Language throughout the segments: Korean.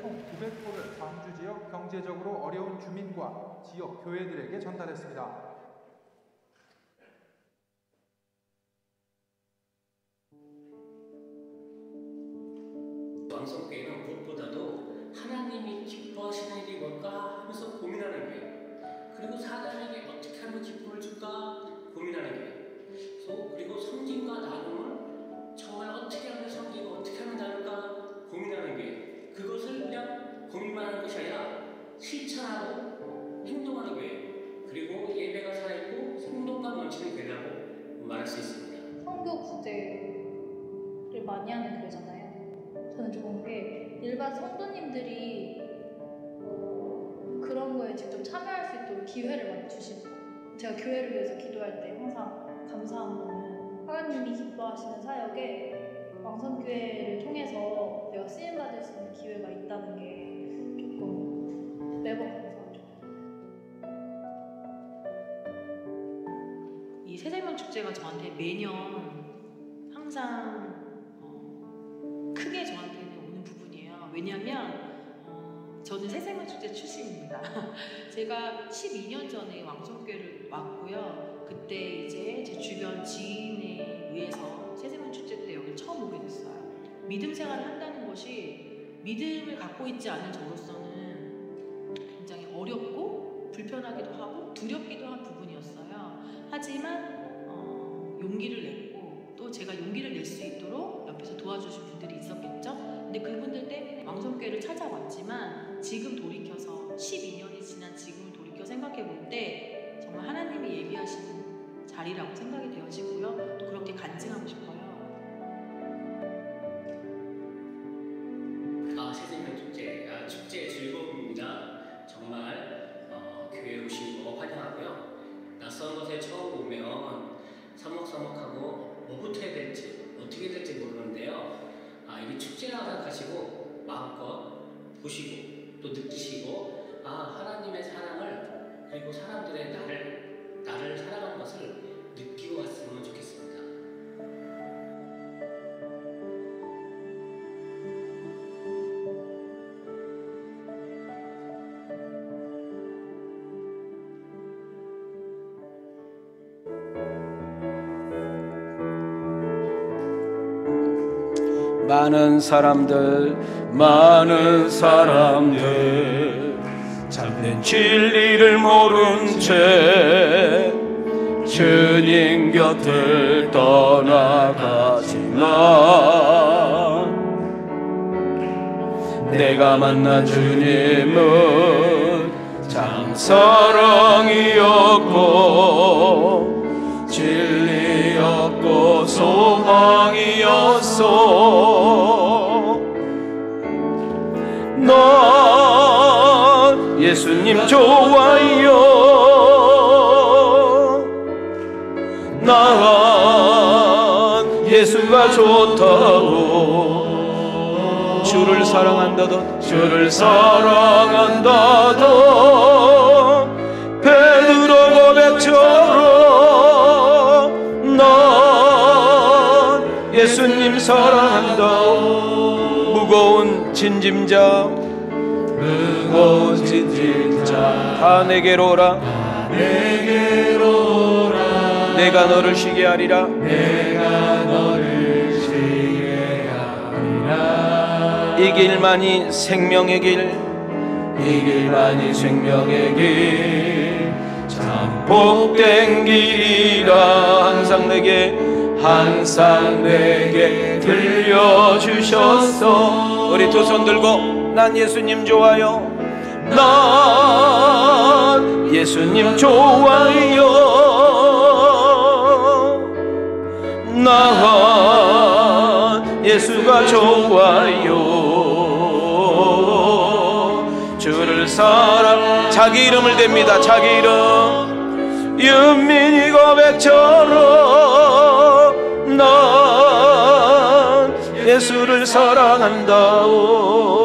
총 900포를 광주 지역 경제적으로 어려운 주민과 지역 교회들에게 전달했습니다. 왕성교회는 무엇보다도 하나님이 기뻐하시는 일이 뭘까 하면서 고민하는 교회, 그리고 사람에게 어떻게 하면 기쁨을 줄까 고민하는 교회, 그리고 섬김과 나눔을 정말 어떻게 하면 섬기고 어떻게 하면 나눌까 고민하는 교회, 그것을 그냥 고민만 하는 것이 아니라 실천하고 행동하는 교회, 그리고 예배가 살아있고 생동감 넘치는 교회라고 말할 수 있습니다. 선교 구제를 많이 하는 교회잖아요. 저는 좋은 게 일반 성도님들이 그런 거에 직접 참여할 수 있도록 기회를 많이 주시고, 제가 교회를 위해서 기도할 때 항상 감사한 거는 하나님이 기뻐하시는 사역에 왕성교회를 통해서 내가 쓰임받을 수 있는 기회가 있다는 게 조금 매번 감사하죠. 이 새생명 축제가 저한테 매년 항상 크게 저한테는 오는 부분이에요. 왜냐하면 저는 새생명 축제 출신입니다. 제가 12년 전에 왕성교회를 왔고요. 그때 이제 제 주변 지인에 의해서 새생명 축제 때 여기 처음 오게 됐어요. 믿음 생활을 한다는 것이 믿음을 갖고 있지 않은 저로서는 굉장히 어렵고 불편하기도 하고 두렵기도 한 부분이었어요. 하지만 용기를 냈고 또 제가 용기를 낼 수 있도록 옆에서 도와주신 분들이 있었겠죠. 근데 그분들 때문에 왕성교회를 찾아왔지만 지금 돌이켜서 12년이 지난 지금을 돌이켜 생각해 볼 때 정말 하나님이 예비하신 자리라고 생각이 되어지고요. 또 그렇게 간증하고 싶어요. 새생명 축제, 축제의 즐거움입니다. 정말 교회에 오신 거 환영하고요. 낯선 곳에 처음 오면 서먹서먹하고 뭐부터 해야 될지 어떻게 될지 모르는데요. 이게 축제라고 생각하시고 마음껏 보시고 또 느끼시고 하나님의 사랑을, 그리고 사람들의 나를 사랑하는 것을 느끼고 갔으면 좋겠습니다. 많은 사람들 참된 진리를 모른 채 주님 곁을 떠나가지만 내가 만난 주님은 참 사랑이었고 진리였고 소망이었어. 난 예수님 좋아요. 난 예수가 좋다고. 주를 사랑한다던 베드로 고백처럼 난 예수님 사랑한다. 무거운 진짐자 다 내게로 오라. 내가 너를 쉬게 하리라. 이 길만이 생명의 길, 참 복된 길이라 항상 내게 들려주셨어. 우리 두 손 들고 난 예수님 좋아요. 난 예수님 좋아요. 난 예수가 좋아요. 주를 자기 이름을 댑니다. 자기 이름. 윤민이 고백처럼 난 예수를 사랑한다오.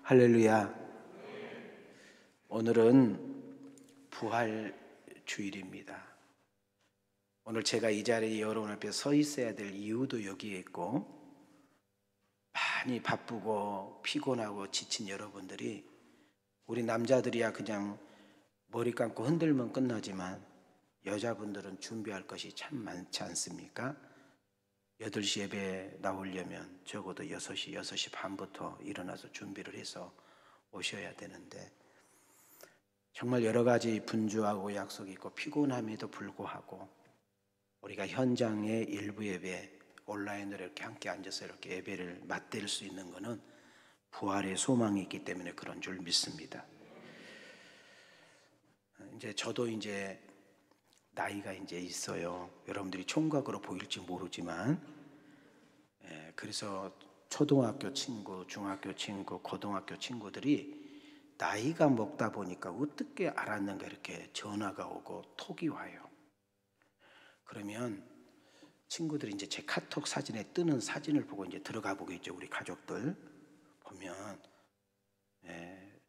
할렐루야. 오늘은 부활 주일입니다. 오늘 제가 이 자리에 여러분 앞에 서 있어야 될 이유도 여기에 있고, 많이 바쁘고 피곤하고 지친 여러분들이, 우리 남자들이야 그냥 머리 감고 흔들면 끝나지만 여자분들은 준비할 것이 참 많지 않습니까? 8시 예배 나오려면 적어도 6시 반부터 일어나서 준비를 해서 오셔야 되는데, 정말 여러 가지 분주하고 약속이 있고 피곤함에도 불구하고 우리가 현장의 일부 예배, 온라인으로 이렇게 함께 앉아서 이렇게 예배를 맞댈 수 있는 것은 부활의 소망이 있기 때문에 그런 줄 믿습니다. 저도 나이가 있어요. 여러분들이 총각으로 보일지 모르지만, 그래서 초등학교 친구, 중학교 친구, 고등학교 친구들이 나이가 먹다 보니까 어떻게 알았는가 이렇게 전화가 오고 톡이 와요. 그러면 친구들이 제 카톡 사진에 뜨는 사진을 보고 들어가 보겠죠. 우리 가족들 보면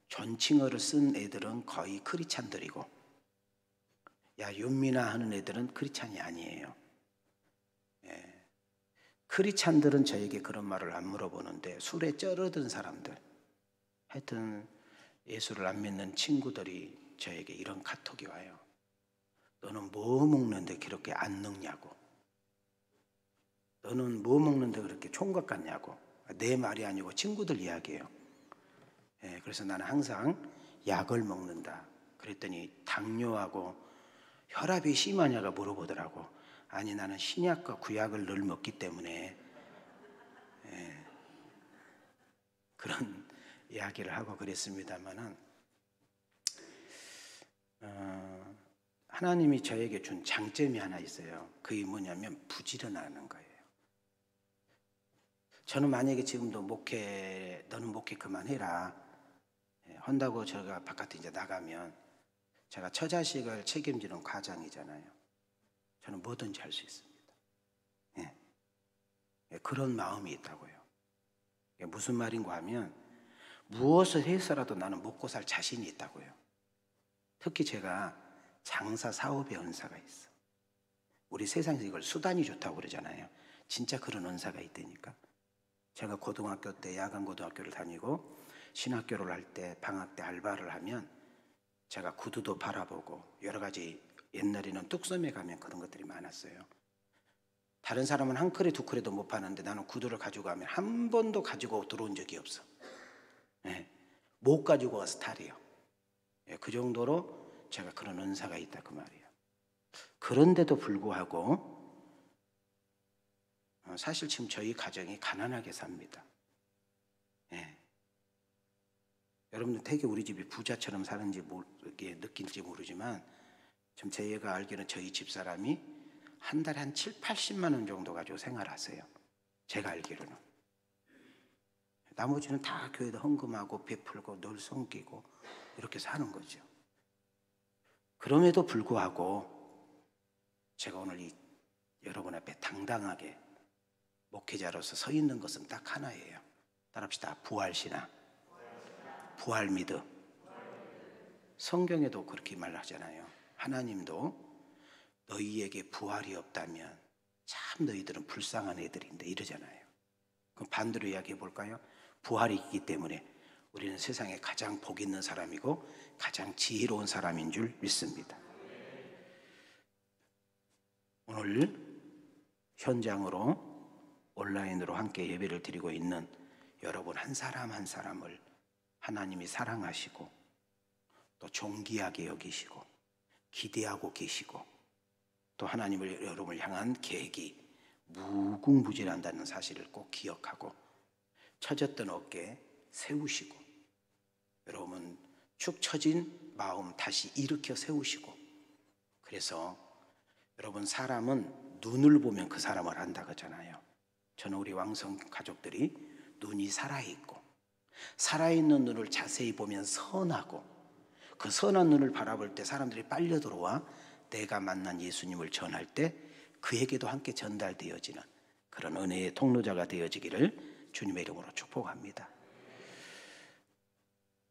존칭어를 쓴 애들은 거의 크리스찬들이고, 야 윤민아 하는 애들은 크리스찬이 아니에요. 크리스찬들은 저에게 그런 말을 안 물어보는데, 술에 쩔어든 사람들, 하여튼 예수를 안 믿는 친구들이 저에게 이런 카톡이 와요. 너는 뭐 먹는데 그렇게 안 늙냐고. 너는 뭐 먹는데 그렇게 총각 같냐고. 내 말이 아니고 친구들 이야기예요. 그래서 나는 항상 약을 먹는다. 그랬더니 당뇨하고 혈압이 심하냐가 물어보더라고. 아니 나는 신약과 구약을 늘 먹기 때문에 그런 이야기를 하고 그랬습니다만은, 하나님이 저에게 준 장점이 하나 있어요. 그게 뭐냐면 부지런하는 거예요. 저는 만약에 지금도 너는 목회 그만해라 한다고 제가 바깥에 나가면, 제가 처자식을 책임지는 과장이잖아요. 저는 뭐든지 할 수 있습니다. 그런 마음이 있다고요. 무슨 말인가 하면, 무엇을 해서라도 나는 먹고 살 자신이 있다고요. 특히 제가 장사 사업의 은사가 있어. 우리 세상에서 이걸 수단이 좋다고 그러잖아요. 진짜 그런 은사가 있다니까. 제가 고등학교 때 야간 고등학교를 다니고 신학교를 할 때 방학 때 알바를 하면 제가 구두도 팔아보고 여러 가지, 옛날에는 뚝섬에 가면 그런 것들이 많았어요. 다른 사람은 한 컬에 두 컬에도 못 파는데 나는 구두를 가지고 가면 한 번도 가지고 들어온 적이 없어. 못 가지고 와서 탈이에요. 그 정도로 제가 그런 은사가 있다 그 말이에요. 그런데도 불구하고 사실 지금 저희 가정이 가난하게 삽니다. 여러분들 되게 우리 집이 부자처럼 사는지 느낄지 모르지만, 지금 저희가 알기로는 저희 집사람이 한 달에 한 7, 80만 원 정도 가지고 생활하세요. 제가 알기로는. 나머지는 다 교회에다 헌금하고 베풀고 늘 섬기고 이렇게 사는 거죠. 그럼에도 불구하고 제가 오늘 여러분 앞에 당당하게 목회자로서 서 있는 것은 딱 하나예요. 따라합시다. 부활신앙, 부활미드. 성경에도 그렇게 말하잖아요. 하나님도 너희에게 부활이 없다면 참 너희들은 불쌍한 애들인데 이러잖아요. 그럼 반대로 이야기해 볼까요? 부활이 있기 때문에 우리는 세상에 가장 복 있는 사람이고 가장 지혜로운 사람인 줄 믿습니다. 오늘 현장으로 온라인으로 함께 예배를 드리고 있는 여러분 한 사람 한 사람을 하나님이 사랑하시고 또 존귀하게 여기시고 기대하고 계시고, 또 하나님을 여러분을 향한 계획이 무궁무진한다는 사실을 꼭 기억하고 처졌던 어깨 세우시고, 여러분 축 처진 마음 다시 일으켜 세우시고, 그래서 여러분 사람은 눈을 보면 그 사람을 안다 그러잖아요. 저는 우리 왕성 가족들이 눈이 살아있고, 살아있는 눈을 자세히 보면 선하고, 그 선한 눈을 바라볼 때 사람들이 빨려 들어와 내가 만난 예수님을 전할 때 그에게도 함께 전달되어지는 그런 은혜의 통로자가 되어지기를 주님의 이름으로 축복합니다.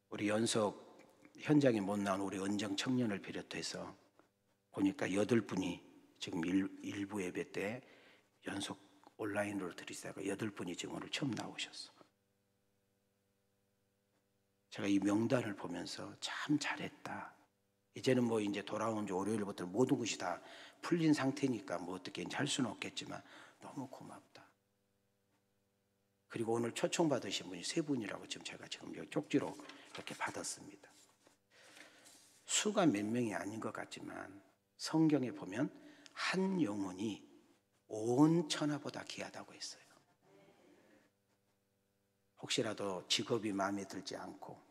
우리 연속 현장에 못 나온 우리 은정 청년을 비롯해서 보니까 8분이 지금 일부 예배 때 연속 온라인으로 드리다가 8분이 지금 오늘 처음 나오셨어. 제가 이 명단을 보면서 참 잘했다. 이제는 뭐 이제 돌아온 지 월요일부터 모든 것이 다 풀린 상태니까 뭐 어떻게 이제 할 수는 없겠지만 너무 고맙다. 그리고 오늘 초청 받으신 분이 3분이라고 제가 지금 여기 쪽지로 이렇게 받았습니다. 수가 몇 명이 아닌 것 같지만 성경에 보면 한 영혼이 온 천하보다 귀하다고 했어요. 혹시라도 직업이 마음에 들지 않고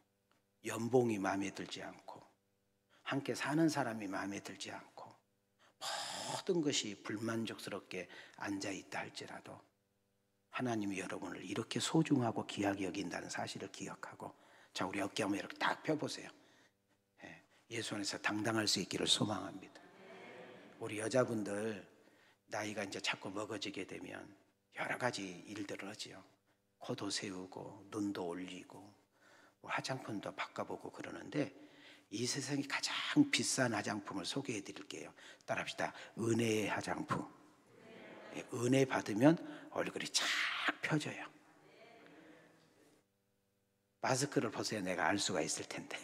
연봉이 마음에 들지 않고 함께 사는 사람이 마음에 들지 않고 모든 것이 불만족스럽게 앉아있다 할지라도 하나님이 여러분을 이렇게 소중하고 귀하게 여긴다는 사실을 기억하고, 자, 우리 어깨 한번 이렇게 딱 펴보세요. 예수 안에서 당당할 수 있기를 소망합니다. 우리 여자분들 나이가 이제 자꾸 먹어지게 되면 여러 가지 일들을 하지요. 코도 세우고 눈도 올리고 뭐 화장품도 바꿔보고 그러는데, 이 세상에 가장 비싼 화장품을 소개해 드릴게요. 따라합시다. 은혜의 화장품. 은혜 받으면 얼굴이 착 펴져요. 마스크를 벗어야 내가 알 수가 있을 텐데.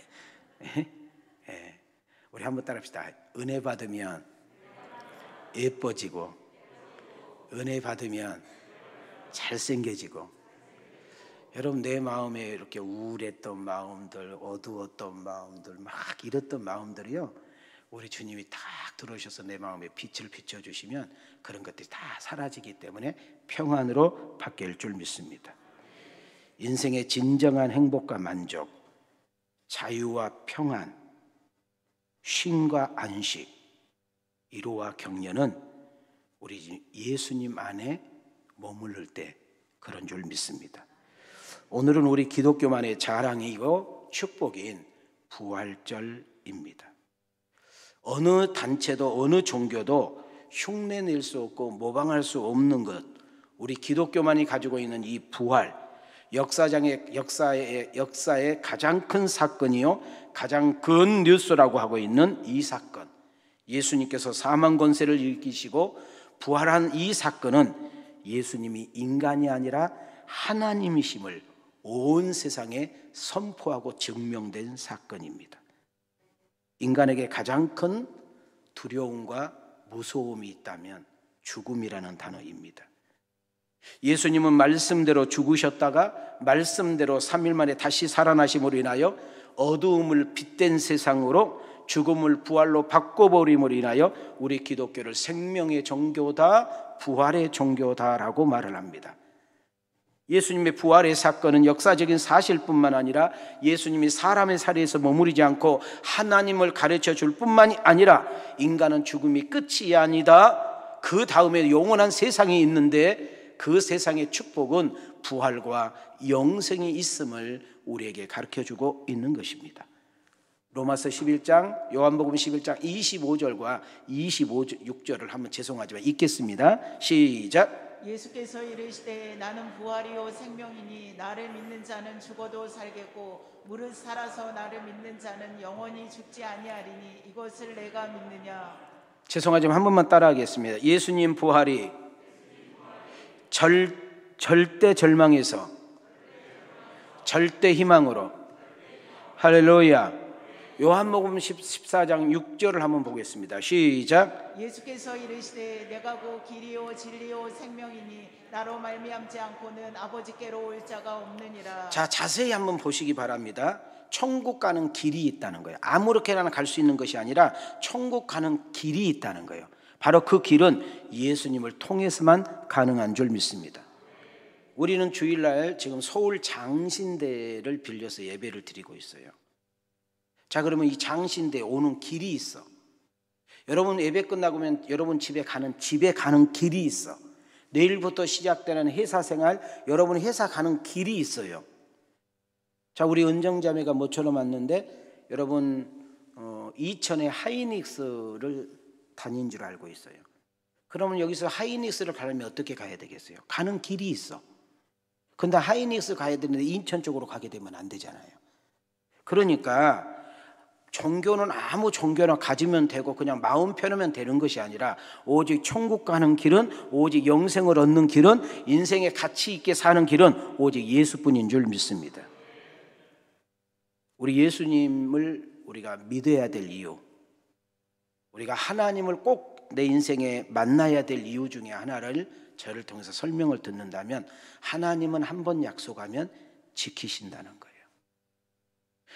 우리 한번 따라합시다. 은혜 받으면 예뻐지고, 은혜 받으면 잘생겨지고. 여러분, 내 마음에 이렇게 우울했던 마음들, 어두웠던 마음들, 막 이랬던 마음들이요, 우리 주님이 딱 들어오셔서 내 마음에 빛을 비춰주시면 그런 것들이 다 사라지기 때문에 평안으로 바뀔 줄 믿습니다. 인생의 진정한 행복과 만족, 자유와 평안, 쉼과 안식, 위로와 격려는 우리 예수님 안에 머무를 때 그런 줄 믿습니다. 오늘은 우리 기독교만의 자랑이고 축복인 부활절입니다. 어느 단체도 어느 종교도 흉내낼 수 없고 모방할 수 없는 것, 우리 기독교만이 가지고 있는 이 부활, 역사의 가장 큰 사건이요, 가장 큰 뉴스라고 하고 있는 이 사건, 예수님께서 사망 권세를 이기시고 부활한 이 사건은 예수님이 인간이 아니라 하나님이심을 온 세상에 선포하고 증명된 사건입니다. 인간에게 가장 큰 두려움과 무서움이 있다면 죽음이라는 단어입니다. 예수님은 말씀대로 죽으셨다가 말씀대로 3일 만에 다시 살아나심으로 인하여 어두움을 빛된 세상으로 죽음을 부활로 바꿔버림으로 인하여 우리 기독교를 생명의 종교다, 부활의 종교다라고 말을 합니다. 예수님의 부활의 사건은 역사적인 사실뿐만 아니라 예수님이 사람의 자리에서 머무르지 않고 하나님을 가르쳐 줄 뿐만이 아니라 인간은 죽음이 끝이 아니다, 그 다음에 영원한 세상이 있는데 그 세상의 축복은 부활과 영생이 있음을 우리에게 가르쳐주고 있는 것입니다. 로마서 11장, 요한복음 11장 25절과 26절을 한번 죄송하지만 읽겠습니다. 시작. 예수께서 이르시되 나는 부활이요 생명이니 나를 믿는 자는 죽어도 살겠고 무릇 살아서 나를 믿는 자는 영원히 죽지 아니하리니 이것을 내가 믿느냐. 죄송하지만 한 번만 따라하겠습니다. 예수님 부활이 절대 절망에서 절대 희망으로, 할렐루야. 요한복음 14장 6절을 한번 보겠습니다. 시작. 예수께서 이르시되 내가 곧 길이요 진리요 생명이니 나로 말미암지 않고는 아버지께로 올 자가 없느니라. 자, 자세히 한번 보시기 바랍니다. 천국 가는 길이 있다는 거예요. 아무렇게나 갈 수 있는 것이 아니라 천국 가는 길이 있다는 거예요. 바로 그 길은 예수님을 통해서만 가능한 줄 믿습니다. 우리는 주일날 지금 서울 장신대를 빌려서 예배를 드리고 있어요. 자, 그러면 이 장신대에 오는 길이 있어. 여러분 예배 끝나고면 여러분 집에 가는 길이 있어. 내일부터 시작되는 회사 생활, 여러분 회사 가는 길이 있어요. 자, 우리 은정자매가 모처럼 왔는데 여러분 이천에 하이닉스를 다닌 줄 알고 있어요. 그러면 여기서 하이닉스를 가려면 어떻게 가야 되겠어요? 가는 길이 있어. 근데 하이닉스 가야 되는데 인천 쪽으로 가게 되면 안 되잖아요. 그러니까 종교는 아무 종교나 가지면 되고 그냥 마음 편하면 되는 것이 아니라 오직 천국 가는 길은, 오직 영생을 얻는 길은, 인생에 가치 있게 사는 길은 오직 예수뿐인 줄 믿습니다. 우리 예수님을 우리가 믿어야 될 이유, 우리가 하나님을 꼭 내 인생에 만나야 될 이유 중에 하나를 저를 통해서 설명을 듣는다면, 하나님은 한 번 약속하면 지키신다는 거예요.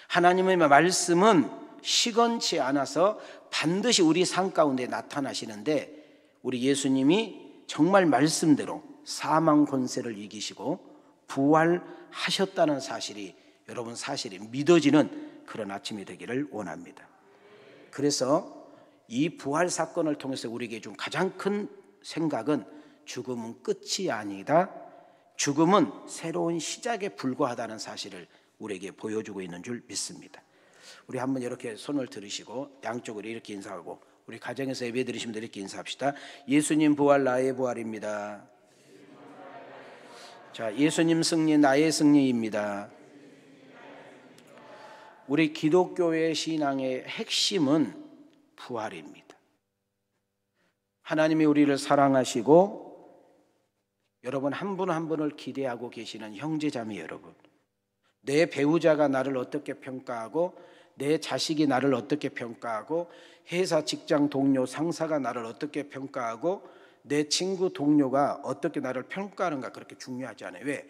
하나님의 말씀은 시건치 않아서 반드시 우리 삶 가운데 나타나시는데, 우리 예수님이 정말 말씀대로 사망 권세를 이기시고 부활하셨다는 사실이 여러분 사실이 믿어지는 그런 아침이 되기를 원합니다. 그래서 이 부활 사건을 통해서 우리에게 준 가장 큰 생각은 죽음은 끝이 아니다, 죽음은 새로운 시작에 불과하다는 사실을 우리에게 보여주고 있는 줄 믿습니다. 우리 한번 이렇게 손을 들으시고 양쪽으로 이렇게 인사하고, 우리 가정에서 예배 드리시면 이렇게 인사합시다. 예수님 부활 나의 부활입니다. 자, 예수님 승리 나의 승리입니다. 우리 기독교의 신앙의 핵심은 부활입니다. 하나님이 우리를 사랑하시고 여러분 한 분 한 분을 기대하고 계시는 형제자매 여러분, 내 배우자가 나를 어떻게 평가하고, 내 자식이 나를 어떻게 평가하고, 회사 직장 동료 상사가 나를 어떻게 평가하고, 내 친구 동료가 어떻게 나를 평가하는가 그렇게 중요하지 않아요. 왜?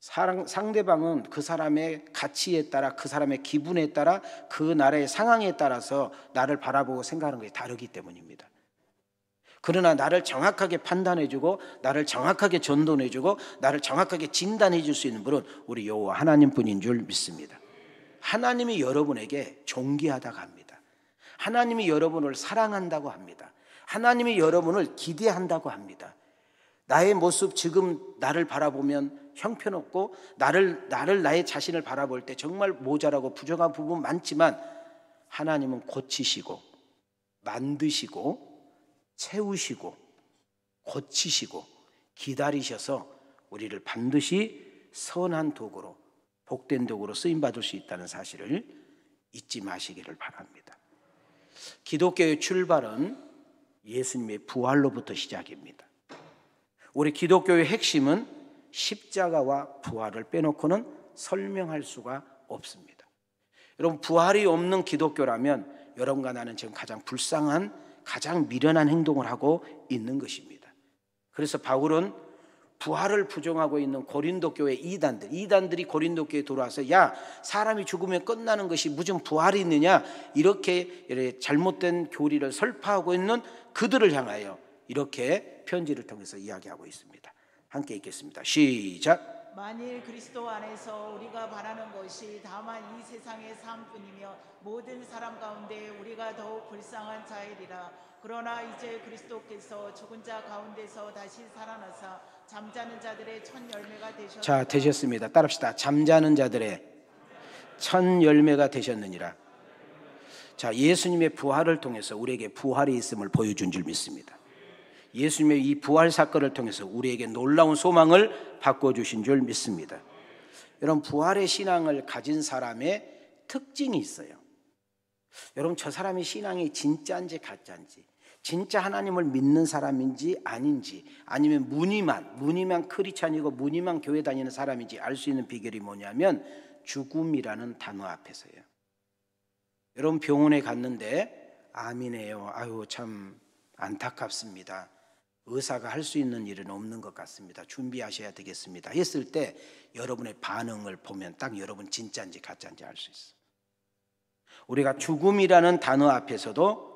상대방은 그 사람의 가치에 따라, 그 사람의 기분에 따라, 그 나라의 상황에 따라서 나를 바라보고 생각하는 것이 다르기 때문입니다. 그러나 나를 정확하게 판단해주고, 나를 정확하게 전도해주고, 나를 정확하게 진단해줄 수 있는 분은 우리 여호와 하나님뿐인 줄 믿습니다. 하나님이 여러분에게 존귀하다고 합니다. 하나님이 여러분을 사랑한다고 합니다. 하나님이 여러분을 기대한다고 합니다. 나의 모습, 지금 나를 바라보면 형편없고, 나의 자신을 바라볼 때 정말 모자라고 부족한 부분 많지만, 하나님은 고치시고 만드시고 채우시고 고치시고 기다리셔서 우리를 반드시 선한 도구로, 복된 도구로 쓰임받을 수 있다는 사실을 잊지 마시기를 바랍니다. 기독교의 출발은 예수님의 부활로부터 시작입니다. 우리 기독교의 핵심은 십자가와 부활을 빼놓고는 설명할 수가 없습니다. 여러분, 부활이 없는 기독교라면 여러분과 나는 지금 가장 불쌍한, 가장 미련한 행동을 하고 있는 것입니다. 그래서 바울은 부활을 부정하고 있는 고린도 교회 이단들이 고린도 교회에 들어와서, 야, 사람이 죽으면 끝나는 것이 무슨 부활이 있느냐, 이렇게 잘못된 교리를 설파하고 있는 그들을 향하여 이렇게 편지를 통해서 이야기하고 있습니다. 함께 읽겠습니다. 시작. 만일 그리스도 안에서 우리가 바라는 것이 다만 이 세상의 삶뿐이며 모든 사람 가운데 우리가 더욱 불쌍한 자이리라. 그러나 이제 그리스도께서 죽은 자 가운데서 다시 살아나사 잠자는 자들의 첫 열매가 되셨다. 자, 되셨습니다. 따라합시다. 잠자는 자들의 첫 열매가 되셨느니라. 자, 예수님의 부활을 통해서 우리에게 부활이 있음을 보여준 줄 믿습니다. 예수님의 이 부활 사건을 통해서 우리에게 놀라운 소망을 바꿔주신 줄 믿습니다. 여러분, 부활의 신앙을 가진 사람의 특징이 있어요. 여러분, 저 사람이 신앙이 진짜인지 가짜인지, 진짜 하나님을 믿는 사람인지 아닌지, 아니면 무늬만 크리스찬이고 무늬만 교회 다니는 사람인지 알 수 있는 비결이 뭐냐면 죽음이라는 단어 앞에서요. 여러분, 병원에 갔는데 암이네요. 아유, 참 안타깝습니다. 의사가 할 수 있는 일은 없는 것 같습니다. 준비하셔야 되겠습니다. 했을 때 여러분의 반응을 보면 딱 여러분 진짜인지 가짜인지 알 수 있어요. 우리가 죽음이라는 단어 앞에서도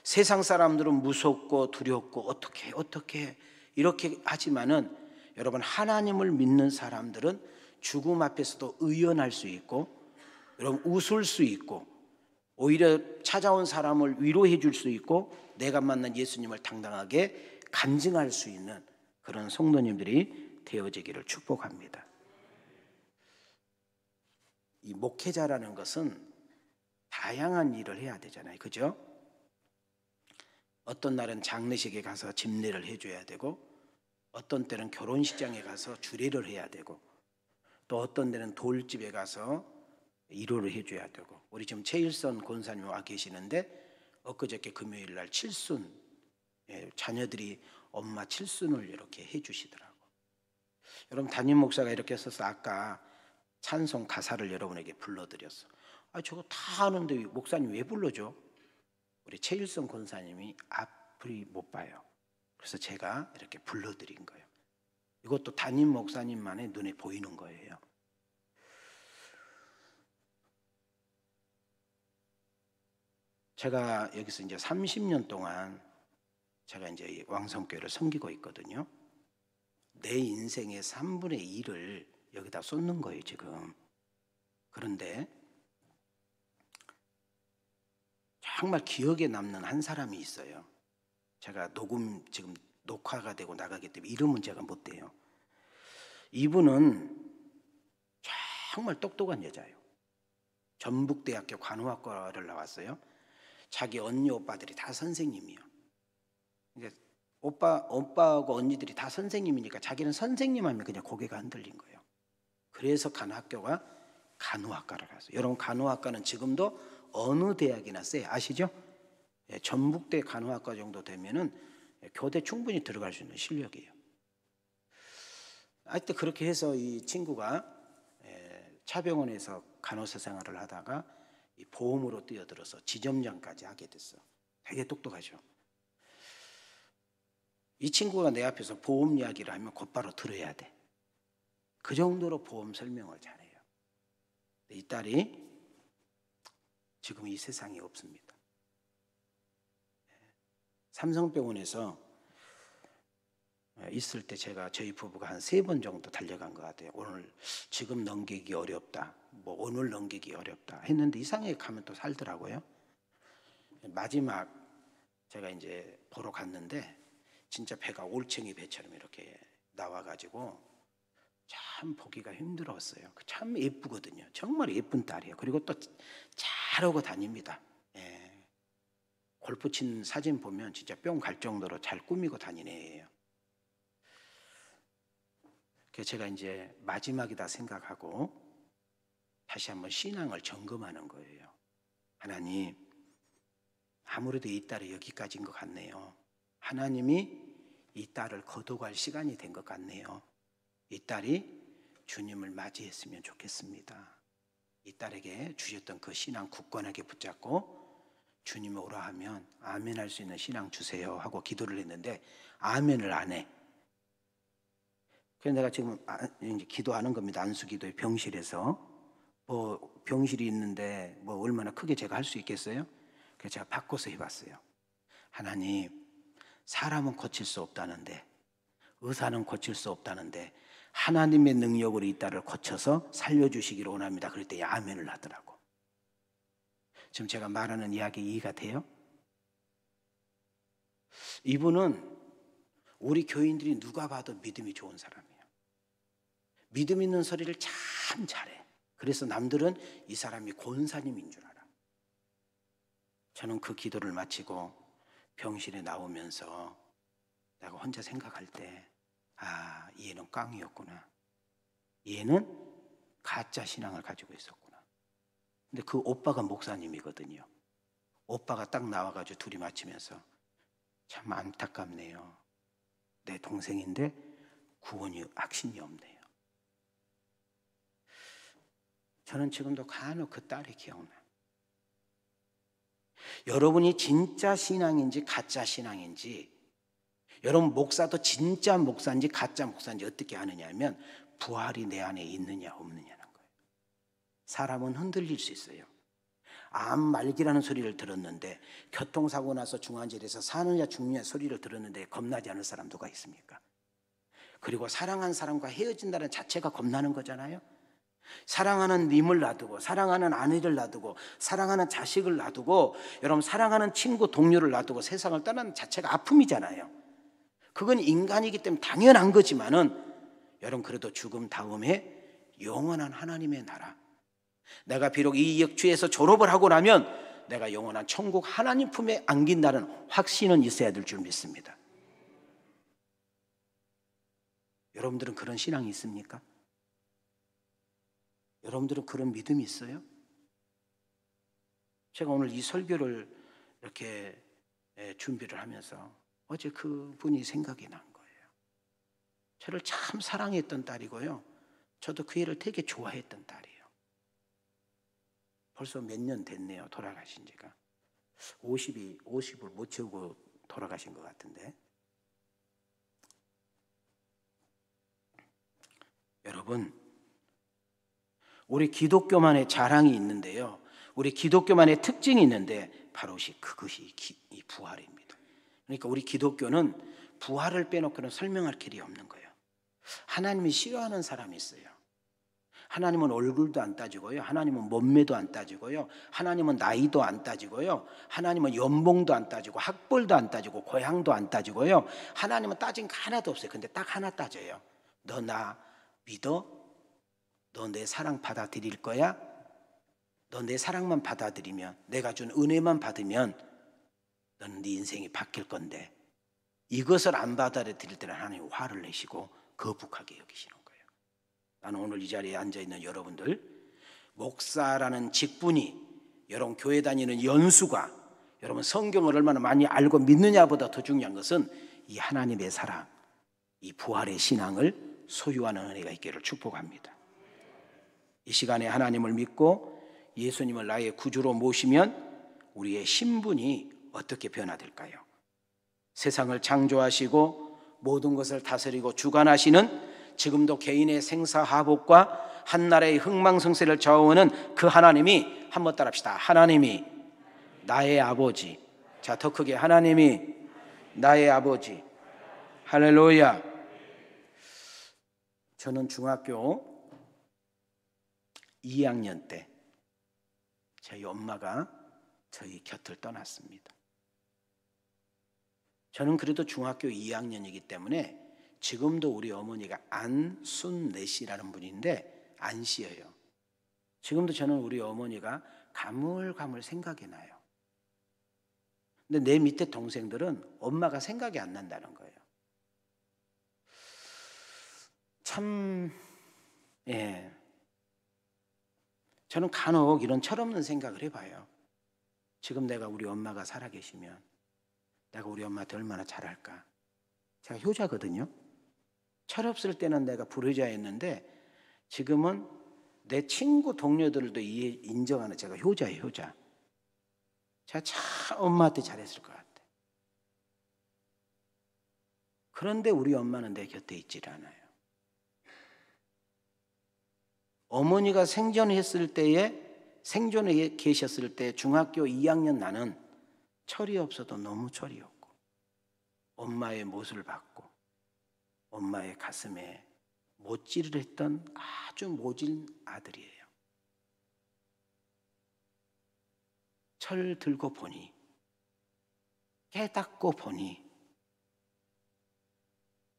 세상 사람들은 무섭고 두렵고 어떻게 이렇게 하지만은, 여러분, 하나님을 믿는 사람들은 죽음 앞에서도 의연할 수 있고, 여러분, 웃을 수 있고, 오히려 찾아온 사람을 위로해 줄 수 있고, 내가 만난 예수님을 당당하게 간증할 수 있는 그런 성도님들이 되어지기를 축복합니다. 이 목회자라는 것은 다양한 일을 해야 되잖아요. 그죠? 어떤 날은 장례식에 가서 집례를 해줘야 되고, 어떤 때는 결혼식장에 가서 주례를 해야 되고, 또 어떤 때는 돌집에 가서 위로를 해줘야 되고. 우리 지금 최일선 권사님 와 계시는데, 엊그저께 금요일 날 칠순, 자녀들이 엄마 칠순을 이렇게 해주시더라고. 여러분, 담임 목사가 이렇게 써서 아까 찬송 가사를 여러분에게 불러드렸어. 저거 다 하는데 목사님 왜 불러줘? 우리 최일성 권사님이 앞을 못 봐요. 그래서 제가 이렇게 불러드린 거예요. 이것도 담임 목사님만의 눈에 보이는 거예요. 제가 여기서 이제 30년 동안 제가 이제 왕성교회를 섬기고 있거든요. 내 인생의 3분의 1을 여기다 쏟는 거예요, 지금. 그런데 정말 기억에 남는 한 사람이 있어요. 제가 지금 녹화가 되고 나가기 때문에 이름은 제가 못 대요. 이분은 정말 똑똑한 여자예요. 전북대학교 간호학과를 나왔어요. 자기 언니 오빠들이 다 선생님이에요. 그러니까 오빠하고 언니들이 다 선생님이니까 자기는 선생님 하면 그냥 고개가 흔들린 거예요. 그래서 간 학교가 간호학과를 갔어요. 여러분, 간호학과는 지금도 어느 대학이나 세요. 아시죠? 전북대 간호학과 정도 되면은 교대 충분히 들어갈 수 있는 실력이에요. 하여튼 그렇게 해서 이 친구가 차병원에서 간호사 생활을 하다가 이 보험으로 뛰어들어서 지점장까지 하게 됐어. 되게 똑똑하죠. 이 친구가 내 앞에서 보험 이야기를 하면 곧바로 들어야 돼. 그 정도로 보험 설명을 잘해요. 이 딸이 지금 이 세상에 없습니다. 삼성병원에서 있을 때 저희 부부가 한 3번 정도 달려간 것 같아요. 오늘 지금 넘기기 어렵다, 뭐 오늘 넘기기 어렵다 했는데 이상하게 가면 또 살더라고요. 마지막 제가 이제 보러 갔는데 진짜 배가 올챙이 배처럼 이렇게 나와가지고 참 보기가 힘들었어요. 참 예쁘거든요. 정말 예쁜 딸이에요. 그리고 또 잘하고 다닙니다. 골프 친 사진 보면 진짜 뿅 갈 정도로 잘 꾸미고 다니는 애예요. 그래서 제가 이제 마지막이다 생각하고 다시 한번 신앙을 점검하는 거예요. 하나님, 아무래도 이 딸이 여기까지인 것 같네요. 하나님이 이 딸을 거둬갈 시간이 된 것 같네요. 이 딸이 주님을 맞이했으면 좋겠습니다. 이 딸에게 주셨던 그 신앙 굳건하게 붙잡고 주님이 오라 하면 아멘 할 수 있는 신앙 주세요 하고 기도를 했는데 아멘을 안 해. 그래서 내가 지금 이제 기도하는 겁니다. 안수기도에 병실에서. 뭐 병실이 있는데 뭐 얼마나 크게 제가 할 수 있겠어요? 그래서 제가 바꿔서 해봤어요. 하나님, 사람은 고칠 수 없다는데, 의사는 고칠 수 없다는데 하나님의 능력으로 이 딸을 고쳐서 살려주시기를 원합니다. 그랬더니 아멘을 하더라고. 지금 제가 말하는 이야기 이해가 돼요? 이분은 우리 교인들이 누가 봐도 믿음이 좋은 사람이에요. 믿음 있는 소리를 참 잘해. 그래서 남들은 이 사람이 권사님인 줄 알아. 저는 그 기도를 마치고 병실에 나오면서 내가 혼자 생각할 때 얘는 깡이었구나. 얘는 가짜 신앙을 가지고 있었구나. 근데 그 오빠가 목사님이거든요. 오빠가 딱 나와가지고 둘이 마치면서 참 안타깝네요. 내 동생인데 구원이 확신이 없네요. 저는 지금도 간혹 그 딸이 기억나. 여러분이 진짜 신앙인지 가짜 신앙인지, 여러분 목사도 진짜 목사인지 가짜 목사인지 어떻게 아느냐 하면 부활이 내 안에 있느냐 없느냐는 거예요. 사람은 흔들릴 수 있어요. 암 말기라는 소리를 들었는데, 교통사고 나서 중환자실에서 사느냐 죽느냐 소리를 들었는데 겁나지 않을 사람 누가 있습니까? 그리고 사랑하는 사람과 헤어진다는 자체가 겁나는 거잖아요. 사랑하는 님을 놔두고, 사랑하는 아내를 놔두고, 사랑하는 자식을 놔두고, 여러분 사랑하는 친구 동료를 놔두고 세상을 떠나는 자체가 아픔이잖아요. 그건 인간이기 때문에 당연한 거지만은 여러분 그래도 죽음 다음에 영원한 하나님의 나라, 내가 비록 이 역주에서 졸업을 하고 나면 내가 영원한 천국 하나님 품에 안긴다는 확신은 있어야 될 줄 믿습니다. 여러분들은 그런 신앙이 있습니까? 여러분들은 그런 믿음이 있어요? 제가 오늘 이 설교를 이렇게 준비를 하면서 어제 그 분이 생각이 난 거예요. 저를 참 사랑했던 딸이고요, 저도 그 애를 되게 좋아했던 딸이에요. 벌써 몇 년 됐네요. 돌아가신 지가. 50을 못 채우고 돌아가신 것 같은데. 여러분, 우리 기독교만의 자랑이 있는데요. 우리 기독교만의 특징이 있는데 바로 그것이 이 부활입니다. 그러니까 우리 기독교는 부활을 빼놓고는 설명할 길이 없는 거예요. 하나님이 싫어하는 사람이 있어요. 하나님은 얼굴도 안 따지고요. 하나님은 몸매도 안 따지고요. 하나님은 나이도 안 따지고요. 하나님은 연봉도 안 따지고 학벌도 안 따지고 고향도 안 따지고요. 하나님은 따진 거 하나도 없어요. 근데 딱 하나 따져요. 너 나 믿어? 너 내 사랑 받아들일 거야? 너 내 사랑만 받아들이면, 내가 준 은혜만 받으면 너는 네 인생이 바뀔 건데, 이것을 안 받아들일 때는 하나님이 화를 내시고 거북하게 여기시는 거예요. 나는 오늘 이 자리에 앉아있는 여러분들, 목사라는 직분이, 여러분 교회 다니는 연수가, 여러분 성경을 얼마나 많이 알고 믿느냐보다 더 중요한 것은 이 하나님의 사랑, 이 부활의 신앙을 소유하는 은혜가 있기를 축복합니다. 이 시간에 하나님을 믿고 예수님을 나의 구주로 모시면 우리의 신분이 어떻게 변화될까요? 세상을 창조하시고 모든 것을 다스리고 주관하시는, 지금도 개인의 생사하복과 한나라의 흥망성쇠를 좌우하는 그 하나님이, 한번 따라합시다. 하나님이 나의 아버지. 자, 더 크게. 하나님이 나의 아버지. 할렐루야. 저는 중학교 2학년 때 저희 엄마가 저희 곁을 떠났습니다. 저는 그래도 중학교 2학년이기 때문에 지금도 우리 어머니가 안순내씨라는 분인데 안 씨예요. 지금도 저는 우리 어머니가 가물가물 생각이 나요. 근데 내 밑에 동생들은 엄마가 생각이 안 난다는 거예요. 참, 예. 저는 간혹 이런 철없는 생각을 해봐요. 지금 내가 우리 엄마가 살아계시면 내가 우리 엄마한테 얼마나 잘할까. 제가 효자거든요. 철없을 때는 내가 불효자였는데 지금은 내 친구 동료들도 인정하는 제가 효자예요. 효자. 제가 참 엄마한테 잘했을 것 같아. 그런데 우리 엄마는 내 곁에 있질 않아요. 어머니가 생전에 계셨을 때 중학교 2학년 나는 철이 없어도 너무 철이 없고, 엄마의 못을 받고 엄마의 가슴에 못질을 했던 아주 모진 아들이에요. 철 들고 보니, 깨닫고 보니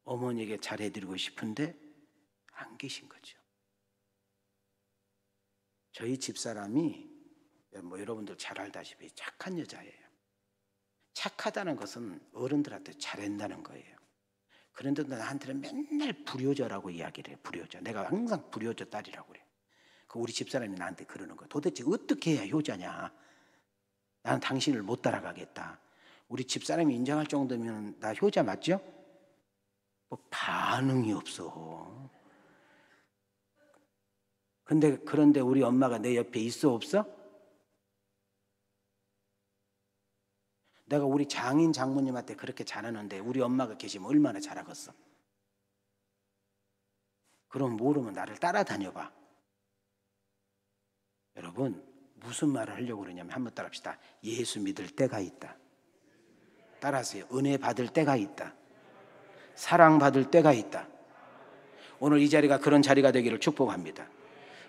어머니에게 잘해드리고 싶은데 안 계신 거죠. 저희 집사람이 여러분들 잘 알다시피 착한 여자예요. 착하다는 것은 어른들한테 잘한다는 거예요. 그런데 나한테는 맨날 불효자라고 이야기를 해요. 불효자. 내가 항상 불효자 딸이라고 그래요. 우리 집사람이 나한테 그러는 거예요. 도대체 어떻게 해야 효자냐. 나는 당신을 못 따라가겠다. 우리 집사람이 인정할 정도면 나 효자 맞죠? 뭐 반응이 없어. 그런데 우리 엄마가 내 옆에 있어 없어? 내가 우리 장인 장모님한테 그렇게 잘하는데 우리 엄마가 계시면 얼마나 잘하겠어? 그럼 모르면 나를 따라다녀봐. 여러분 무슨 말을 하려고 그러냐면 한번 따라합시다. 예수 믿을 때가 있다. 따라하세요. 은혜 받을 때가 있다. 사랑 받을 때가 있다. 오늘 이 자리가 그런 자리가 되기를 축복합니다.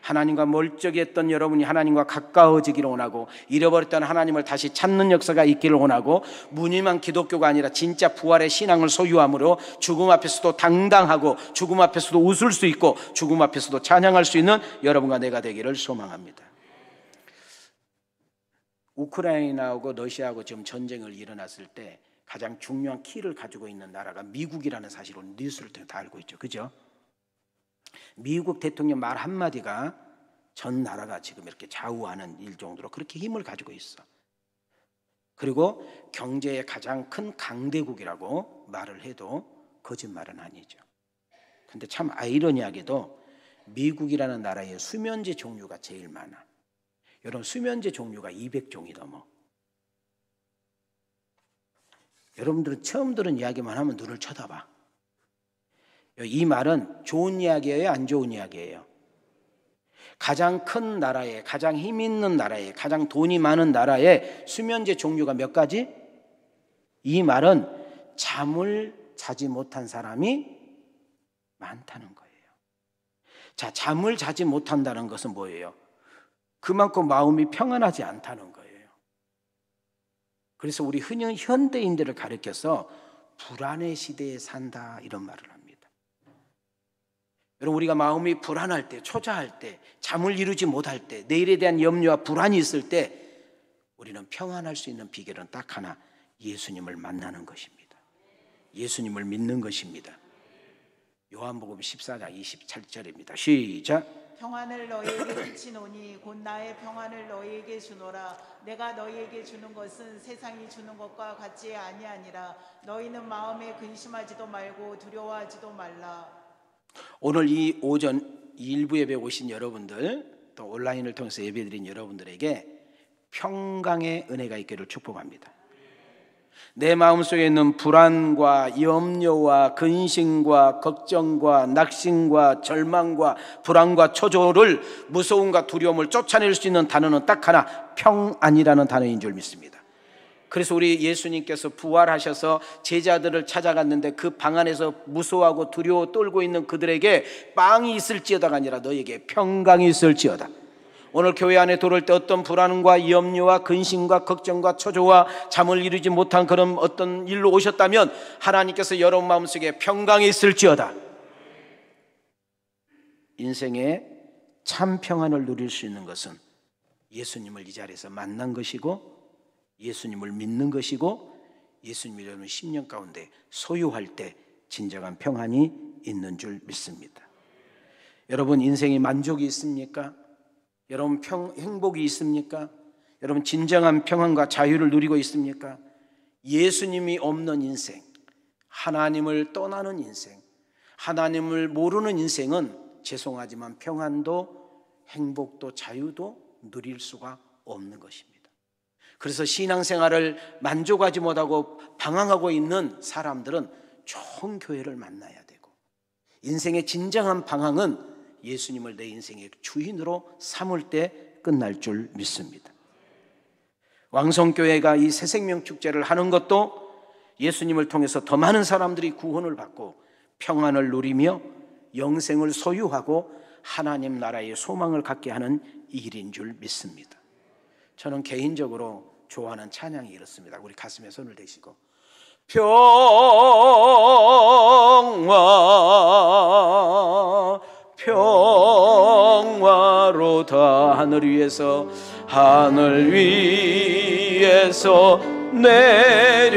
하나님과 멀쩡했던 여러분이 하나님과 가까워지기를 원하고, 잃어버렸던 하나님을 다시 찾는 역사가 있기를 원하고, 무늬만 기독교가 아니라 진짜 부활의 신앙을 소유함으로 죽음 앞에서도 당당하고 죽음 앞에서도 웃을 수 있고 죽음 앞에서도 찬양할 수 있는 여러분과 내가 되기를 소망합니다. 우크라이나하고 러시아하고 지금 전쟁을 일어났을 때 가장 중요한 키를 가지고 있는 나라가 미국이라는 사실을 뉴스를 통해 다 알고 있죠. 그죠? 미국 대통령 말 한마디가 전 나라가 지금 이렇게 좌우하는 일 정도로 그렇게 힘을 가지고 있어. 그리고 경제의 가장 큰 강대국이라고 말을 해도 거짓말은 아니죠. 근데 참 아이러니하게도 미국이라는 나라의 수면제 종류가 제일 많아. 여러분 수면제 종류가 200종이 넘어. 여러분들은 처음 들은 이야기만 하면 눈을 쳐다봐. 이 말은 좋은 이야기예요, 안 좋은 이야기예요? 가장 큰 나라에, 가장 힘 있는 나라에, 가장 돈이 많은 나라에 수면제 종류가 몇 가지? 이 말은 잠을 자지 못한 사람이 많다는 거예요. 자, 잠을 자지 못한다는 것은 뭐예요? 그만큼 마음이 평안하지 않다는 거예요. 그래서 우리 흔히 현대인들을 가리켜서 불안의 시대에 산다 이런 말을 합니다. 여러분, 우리가 마음이 불안할 때, 초조할 때, 잠을 이루지 못할 때, 내일에 대한 염려와 불안이 있을 때 우리는 평안할 수 있는 비결은 딱 하나, 예수님을 만나는 것입니다. 예수님을 믿는 것입니다. 요한복음 14장 27절입니다. 시작. 평안을 너희에게 주노니 곧 나의 평안을 너희에게 주노라. 내가 너희에게 주는 것은 세상이 주는 것과 같지 아니하니라. 너희는 마음에 근심하지도 말고 두려워하지도 말라. 오늘 이 오전 일부 예배 오신 여러분들, 또 온라인을 통해서 예배드린 여러분들에게 평강의 은혜가 있기를 축복합니다. 내 마음속에 있는 불안과 염려와 근심과 걱정과 낙심과 절망과 불안과 초조를, 무서움과 두려움을 쫓아낼 수 있는 단어는 딱 하나, 평안이라는 단어인 줄 믿습니다. 그래서 우리 예수님께서 부활하셔서 제자들을 찾아갔는데 그 방 안에서 무서워하고 두려워 떨고 있는 그들에게 빵이 있을지어다가 아니라 너에게 평강이 있을지어다. 오늘 교회 안에 들어올 때 어떤 불안과 염려와 근심과 걱정과 초조와 잠을 이루지 못한 그런 어떤 일로 오셨다면 하나님께서 여러분 마음속에 평강이 있을지어다. 인생에 참 평안을 누릴 수 있는 것은 예수님을 이 자리에서 만난 것이고, 예수님을 믿는 것이고, 예수님이 여러분 심령 가운데 소유할 때 진정한 평안이 있는 줄 믿습니다. 여러분 인생에 만족이 있습니까? 여러분 행복이 있습니까? 여러분 진정한 평안과 자유를 누리고 있습니까? 예수님이 없는 인생, 하나님을 떠나는 인생, 하나님을 모르는 인생은 죄송하지만 평안도 행복도 자유도 누릴 수가 없는 것입니다. 그래서 신앙생활을 만족하지 못하고 방황하고 있는 사람들은 좋은 교회를 만나야 되고, 인생의 진정한 방황은 예수님을 내 인생의 주인으로 삼을 때 끝날 줄 믿습니다. 왕성교회가 이 새생명 축제를 하는 것도 예수님을 통해서 더 많은 사람들이 구원을 받고 평안을 누리며 영생을 소유하고 하나님 나라의 소망을 갖게 하는 일인 줄 믿습니다. 저는 개인적으로 좋아하는 찬양이 이렇습니다. 우리 가슴에 손을 대시고, 평화로다. 하늘 위에서 내려오네.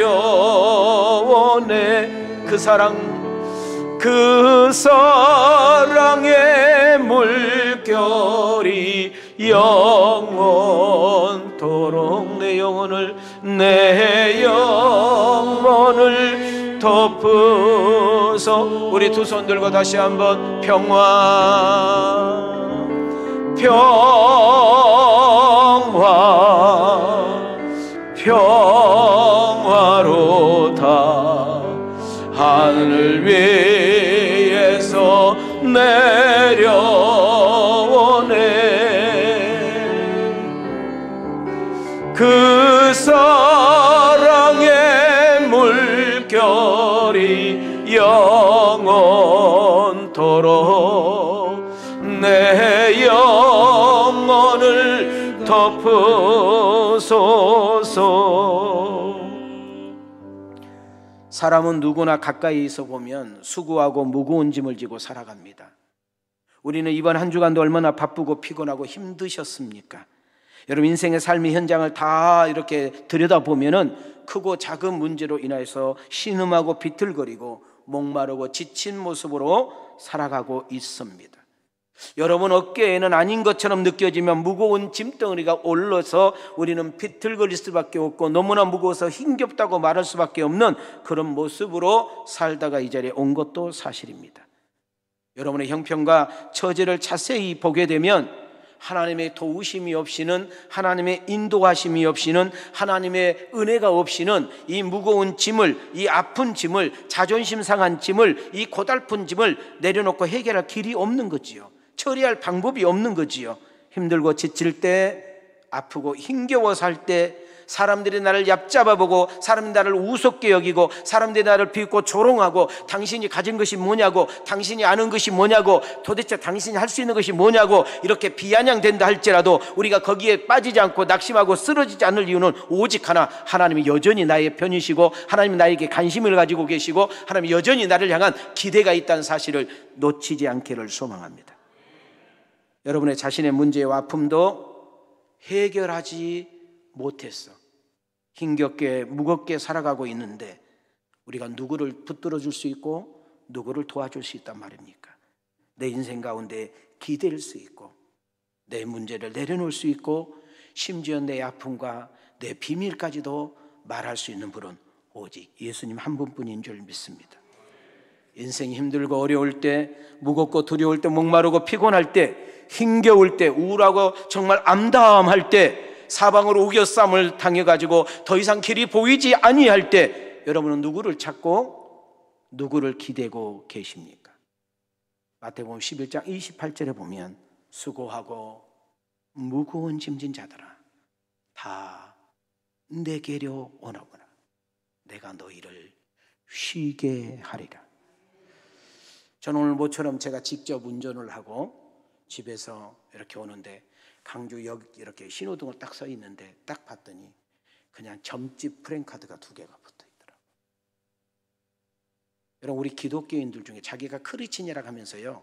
그 사랑의 물결이 영원토록 내 영혼을 덮으소. 우리 두 손 들고 다시 한번 평화로다. 하늘 위에서 내려오네. 그 사랑의 물결이 영원토록 내 영혼을 덮으소서. 사람은 누구나 가까이 있어 보면 수고하고 무거운 짐을 지고 살아갑니다. 우리는 이번 한 주간도 얼마나 바쁘고 피곤하고 힘드셨습니까? 여러분 인생의 삶의 현장을 다 이렇게 들여다보면은 크고 작은 문제로 인해서 신음하고 비틀거리고 목마르고 지친 모습으로 살아가고 있습니다. 여러분 어깨에는 아닌 것처럼 느껴지면 무거운 짐덩어리가 올라서 우리는 비틀거릴 수밖에 없고 너무나 무거워서 힘겹다고 말할 수밖에 없는 그런 모습으로 살다가 이 자리에 온 것도 사실입니다. 여러분의 형편과 처지를 자세히 보게 되면 하나님의 도우심이 없이는, 하나님의 인도하심이 없이는, 하나님의 은혜가 없이는 이 무거운 짐을, 이 아픈 짐을, 자존심 상한 짐을, 이 고달픈 짐을 내려놓고 해결할 길이 없는 거지요. 처리할 방법이 없는 거지요. 힘들고 지칠 때, 아프고 힘겨워 살 때, 사람들이 나를 얕잡아보고 사람들이 나를 우습게 여기고 사람들이 나를 비웃고 조롱하고 당신이 가진 것이 뭐냐고, 당신이 아는 것이 뭐냐고, 도대체 당신이 할 수 있는 것이 뭐냐고 이렇게 비아냥된다 할지라도 우리가 거기에 빠지지 않고 낙심하고 쓰러지지 않을 이유는 오직 하나, 하나님이 여전히 나의 편이시고 하나님이 나에게 관심을 가지고 계시고 하나님이 여전히 나를 향한 기대가 있다는 사실을 놓치지 않기를 소망합니다. 여러분의 자신의 문제와 아픔도 해결하지 못했어. 힘겹게 무겁게 살아가고 있는데 우리가 누구를 붙들어 줄 수 있고 누구를 도와줄 수 있단 말입니까? 내 인생 가운데 기댈 수 있고 내 문제를 내려놓을 수 있고 심지어 내 아픔과 내 비밀까지도 말할 수 있는 분은 오직 예수님 한 분뿐인 줄 믿습니다. 인생이 힘들고 어려울 때, 무겁고 두려울 때, 목마르고 피곤할 때, 힘겨울 때, 우울하고 정말 암담할 때, 사방으로 우겨쌈을 당해가지고 더 이상 길이 보이지 아니할 때 여러분은 누구를 찾고 누구를 기대고 계십니까? 마태복음 11장 28절에 보면 수고하고 무거운 짐진 자들아 다 내게로 오너구나. 내가 너희를 쉬게 하리라. 저는 오늘 모처럼 제가 직접 운전을 하고 집에서 이렇게 오는데 강주역 이렇게 신호등을 딱 서 있는데 딱 봤더니 그냥 점집 프랜카드가 2개가 붙어 있더라고요. 여러분, 우리 기독교인들 중에 자기가 크리스천이라고 하면서요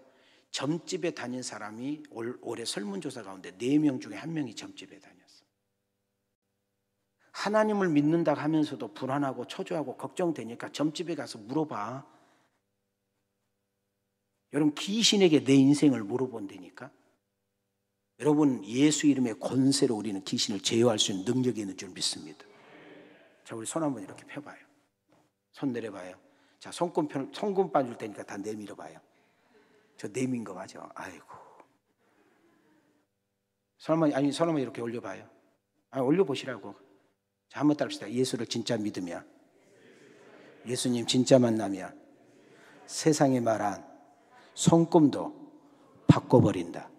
점집에 다닌 사람이 올해 설문조사 가운데 4명 중에 1명이 점집에 다녔어. 하나님을 믿는다고 하면서도 불안하고 초조하고 걱정되니까 점집에 가서 물어봐. 여러분, 귀신에게 내 인생을 물어본다니까. 여러분, 예수 이름의 권세로 우리는 귀신을 제어할 수 있는 능력이 있는 줄 믿습니다. 자, 우리 손 한번 이렇게 펴봐요. 손 내려봐요. 자, 손금 빠질 테니까 다 내밀어봐요. 저 내민 거 맞아? 아이고. 손 한번 이렇게 올려봐요. 올려보시라고. 자, 한번 따라합시다. 예수를 진짜 믿으며, 예수님 진짜 만나며 세상에 말한 손금도 바꿔버린다.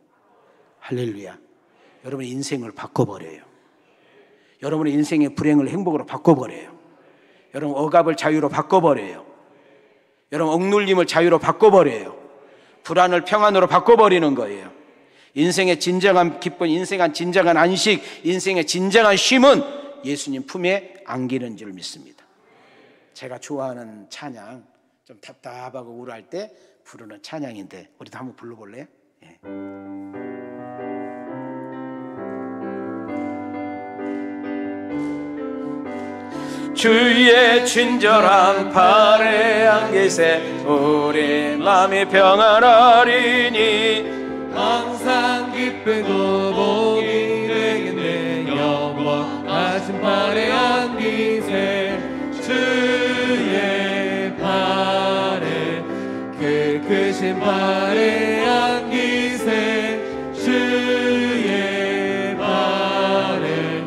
할렐루야. 여러분의 인생을 바꿔버려요. 여러분의 인생의 불행을 행복으로 바꿔버려요. 여러분 억압을 자유로 바꿔버려요. 여러분 억눌림을 자유로 바꿔버려요. 불안을 평안으로 바꿔버리는 거예요. 인생의 진정한 기쁨, 인생의 진정한 안식, 인생의 진정한 쉼은 예수님 품에 안기는 줄 믿습니다. 제가 좋아하는 찬양, 좀 답답하고 우울할 때 부르는 찬양인데 우리도 한번 불러볼래요? 예. 주의 친절한 팔에 안기세 우리 마음이 평안하리니 항상 기쁘고 복이 되겠네. 영원하신 팔에 안기세 주의 팔에 그 크신 팔에 안기세 주의 팔에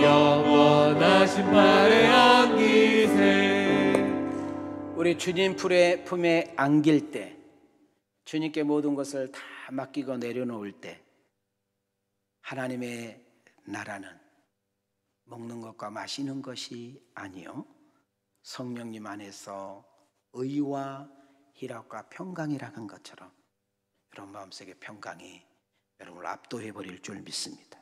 영원하신 팔에 우리 주님 품에 안길 때, 주님께 모든 것을 다 맡기고 내려놓을 때 하나님의 나라는 먹는 것과 마시는 것이 아니요 성령님 안에서 의와 희락과 평강이라 한 것처럼 여러분 마음속의 평강이 여러분을 압도해버릴 줄 믿습니다.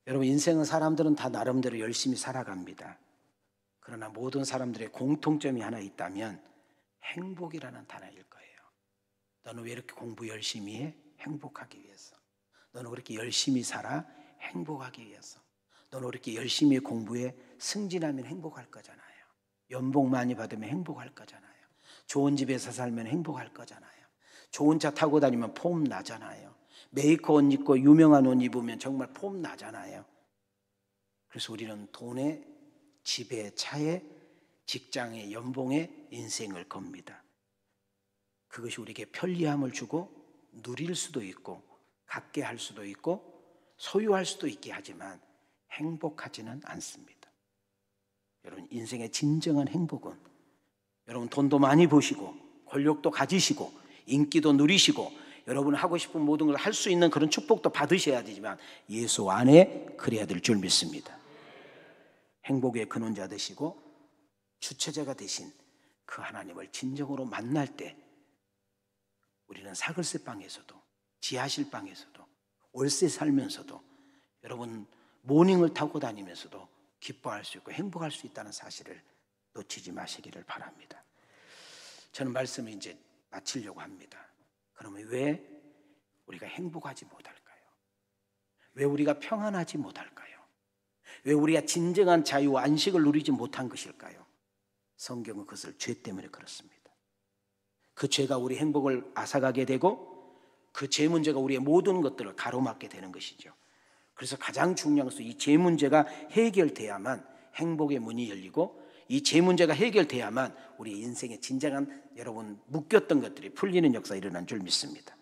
여러분, 인생은 사람들은 다 나름대로 열심히 살아갑니다. 그러나 모든 사람들의 공통점이 하나 있다면 행복이라는 단어일 거예요. 너는 왜 이렇게 공부 열심히 해? 행복하기 위해서. 너는 왜 이렇게 열심히 살아? 행복하기 위해서. 너는 왜 이렇게 열심히 공부해? 승진하면 행복할 거잖아요. 연봉 많이 받으면 행복할 거잖아요. 좋은 집에서 살면 행복할 거잖아요. 좋은 차 타고 다니면 폼 나잖아요. 메이커 옷 입고 유명한 옷 입으면 정말 폼 나잖아요. 그래서 우리는 돈에, 집에, 차에, 직장에, 연봉에 인생을 겁니다. 그것이 우리에게 편리함을 주고 누릴 수도 있고 갖게 할 수도 있고 소유할 수도 있게 하지만 행복하지는 않습니다. 여러분, 인생의 진정한 행복은 여러분 돈도 많이 버시고 권력도 가지시고 인기도 누리시고 여러분 하고 싶은 모든 걸 할 수 있는 그런 축복도 받으셔야 되지만 예수 안에 그래야 될 줄 믿습니다. 행복의 근원자 되시고 주체자가 되신 그 하나님을 진정으로 만날 때 우리는 사글세 방에서도 지하실 방에서도 월세 살면서도 여러분 모닝을 타고 다니면서도 기뻐할 수 있고 행복할 수 있다는 사실을 놓치지 마시기를 바랍니다. 저는 말씀을 이제 마치려고 합니다. 그러면 왜 우리가 행복하지 못할까요? 왜 우리가 평안하지 못할까요? 왜 우리가 진정한 자유와 안식을 누리지 못한 것일까요? 성경은 그것을 죄 때문에 그렇습니다. 그 죄가 우리 행복을 앗아가게 되고 그 죄 문제가 우리의 모든 것들을 가로막게 되는 것이죠. 그래서 가장 중요한 것은 이 죄 문제가 해결돼야만 행복의 문이 열리고 이 죄 문제가 해결돼야만 우리 인생의 진정한 여러분 묶였던 것들이 풀리는 역사가 일어난 줄 믿습니다.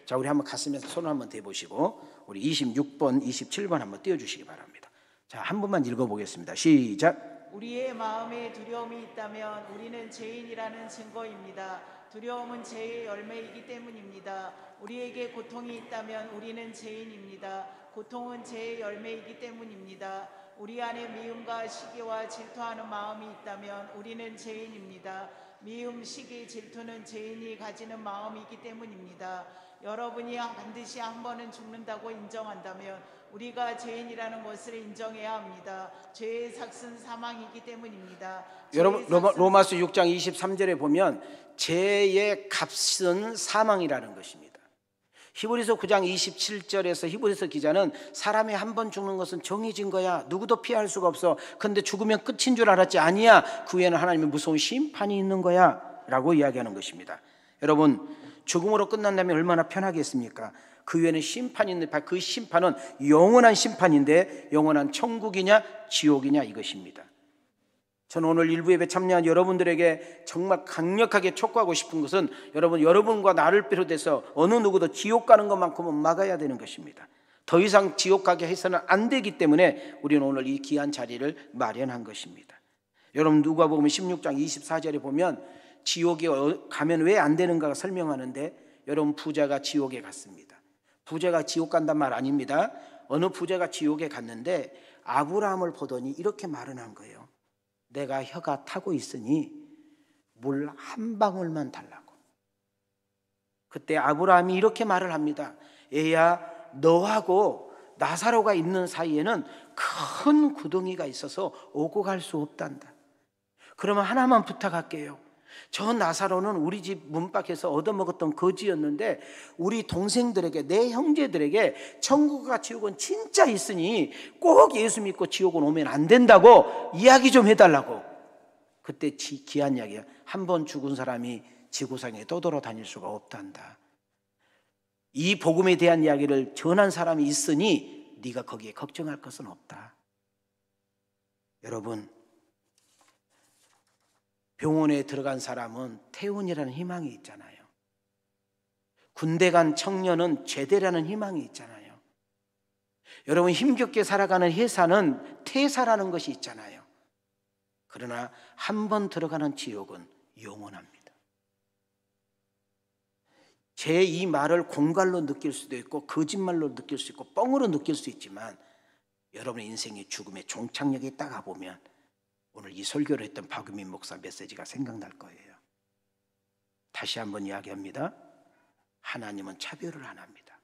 자, 우리 한번 가슴에서 손을 한번 대보시고 우리 26번, 27번 한번 띄워주시기 바랍니다. 자, 한 번만 읽어보겠습니다. 시작. 우리의 마음에 두려움이 있다면 우리는 죄인이라는 증거입니다. 두려움은 죄의 열매이기 때문입니다. 우리에게 고통이 있다면 우리는 죄인입니다. 고통은 죄의 열매이기 때문입니다. 우리 안에 미움과 시기와 질투하는 마음이 있다면 우리는 죄인입니다. 미움, 시기, 질투는 죄인이 가지는 마음이기 때문입니다. 여러분이 반드시 한 번은 죽는다고 인정한다면 우리가 죄인이라는 것을 인정해야 합니다. 죄의 삭은 사망이기 때문입니다. 여러분 로마서 6장 23절에 보면 죄의 값은 사망이라는 것입니다. 히브리서 9장 27절에서 히브리서 기자는 사람이 한 번 죽는 것은 정해진 거야. 누구도 피할 수가 없어. 그런데 죽으면 끝인 줄 알았지. 아니야. 그 후에는 하나님의 무서운 심판이 있는 거야 라고 이야기하는 것입니다. 여러분, 죽음으로 끝난다면 얼마나 편하겠습니까? 그 후에는 심판이 있는데 그 심판은 영원한 심판인데 영원한 천국이냐 지옥이냐 이것입니다. 저는 오늘 일부 예배 참여한 여러분들에게 정말 강력하게 촉구하고 싶은 것은 여러분과 나를 비롯해서 어느 누구도 지옥 가는 것만큼은 막아야 되는 것입니다. 더 이상 지옥 가게 해서는 안 되기 때문에 우리는 오늘 이 귀한 자리를 마련한 것입니다. 여러분 누가복음 16장 24절에 보면 지옥에 가면 왜 안 되는가 설명하는데 여러분 부자가 지옥에 갔습니다. 부자가 지옥 간단 말 아닙니다. 어느 부자가 지옥에 갔는데 아브라함을 보더니 이렇게 말을 한 거예요. 내가 혀가 타고 있으니 물 한 방울만 달라고. 그때 아브라함이 이렇게 말을 합니다. 얘야, 너하고 나사로가 있는 사이에는 큰 구덩이가 있어서 오고 갈 수 없단다. 그러면 하나만 부탁할게요. 저 나사로는 우리 집 문 밖에서 얻어먹었던 거지였는데 우리 동생들에게, 내 형제들에게 천국과 지옥은 진짜 있으니 꼭 예수 믿고 지옥은 오면 안 된다고 이야기 좀 해달라고. 그때 귀한 이야기야. 한 번 죽은 사람이 지구상에 떠돌아다닐 수가 없단다. 이 복음에 대한 이야기를 전한 사람이 있으니 네가 거기에 걱정할 것은 없다. 여러분, 병원에 들어간 사람은 퇴원이라는 희망이 있잖아요. 군대 간 청년은 제대라는 희망이 있잖아요. 여러분 힘겹게 살아가는 회사는 퇴사라는 것이 있잖아요. 그러나 한 번 들어가는 지옥은 영원합니다. 제 이 말을 공갈로 느낄 수도 있고 거짓말로 느낄 수 있고 뻥으로 느낄 수 있지만 여러분의 인생의 죽음의 종착역에 딱 가보면 오늘 이 설교를 했던 박유민 목사 메시지가 생각날 거예요. 다시 한번 이야기합니다. 하나님은 차별을 안 합니다.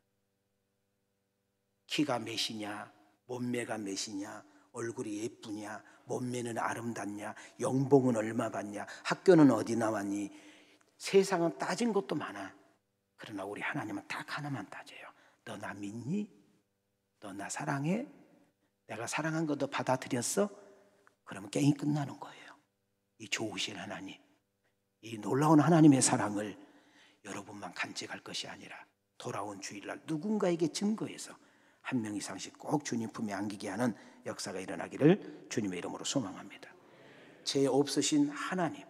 키가 몇이냐, 몸매가 몇이냐, 얼굴이 예쁘냐, 몸매는 아름답냐, 연봉은 얼마 받냐, 학교는 어디 나왔니, 세상은 따진 것도 많아. 그러나 우리 하나님은 딱 하나만 따져요. 너 나 믿니? 너 나 사랑해? 내가 사랑한 거 너 받아들였어? 그러면 게임이 끝나는 거예요. 이 좋으신 하나님, 이 놀라운 하나님의 사랑을 여러분만 간직할 것이 아니라 돌아온 주일날 누군가에게 증거해서 한 명 이상씩 꼭 주님 품에 안기게 하는 역사가 일어나기를 주님의 이름으로 소망합니다. 죄 없으신 하나님,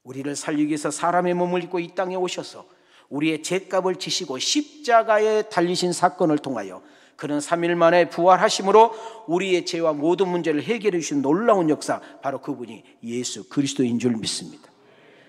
우리를 살리기 위해서 사람의 몸을 입고 이 땅에 오셔서 우리의 죄값을 지시고 십자가에 달리신 사건을 통하여 그는 3일 만에 부활하심으로 우리의 죄와 모든 문제를 해결해 주신 놀라운 역사, 바로 그분이 예수 그리스도인 줄 믿습니다.